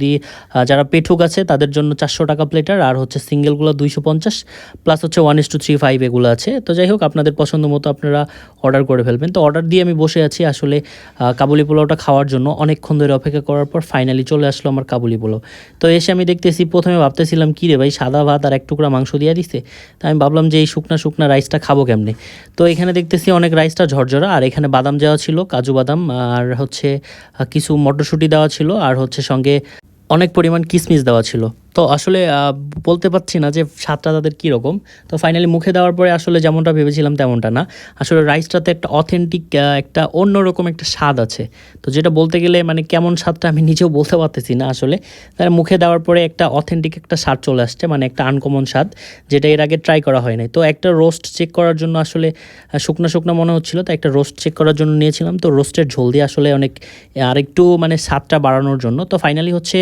যদি যারা পেটুক আছে তাদের জন্য 400 টাকা প্লেটার, আর হচ্ছে সিঙ্গেলগুলো 250, প্লাস হচ্ছে 1:3:5 এগুলো আছে। তো যাই হোক, আপনাদের পছন্দ মতো আপনারা অর্ডার করে ফেলবেন। তো অর্ডার দিয়ে আমি বসে আছি আসলে কাবুলি পোলাওটা খাওয়ার জন্য। অনেকক্ষণ ধরে অপেক্ষা করার পর ফাইনালি চলে আসলো আমার কাবুলি পোলাও। তো এসে আমি দেখতেছি, প্রথমে ভাবতেছিলাম কী রে ভাই, সাদা ভাত আর এক টুকরা মাংস দিয়ে দিছে। তো আমি ভাবলাম যে এই শুকনা শুকনা রাইসটা খাবো কেমনে। তো এখানে দেখতেছি অনেক রাইসটা ঝরঝরা, আর এখানে বাদাম দেওয়া ছিল, কাজু বাদাম, আর হচ্ছে কিছু মটরশুঁটি দেওয়া ছিল, আর হচ্ছে সঙ্গে অনেক পরিমাণ কিশমিশ দেওয়া ছিল। তো আসলে বলতে পারছি না যে স্বাদটা তাদের কীরকম। তো ফাইনালি মুখে দেওয়ার পরে আসলে যেমনটা ভেবেছিলাম তেমনটা না। আসলে রাইসটাতে একটা অথেন্টিক একটা অন্যরকম একটা স্বাদ আছে। তো যেটা বলতে গেলে মানে কেমন স্বাদটা আমি নিজেও বলতে পারতেছি না আসলে। তার মুখে দেওয়ার পরে একটা অথেন্টিক একটা স্বাদ চলে আসছে, মানে একটা আনকমন স্বাদ, যেটা এর আগে ট্রাই করা হয় নাই। তো একটা রোস্ট চেক করার জন্য আসলে শুকনো শুকনো মনে হচ্ছিল, তো একটা রোস্ট চেক করার জন্য নিয়েছিলাম। তো রোস্টের ঝোল দিয়ে আসলে অনেক আরেকটু মানে স্বাদটা বাড়ানোর জন্য। তো ফাইনালি হচ্ছে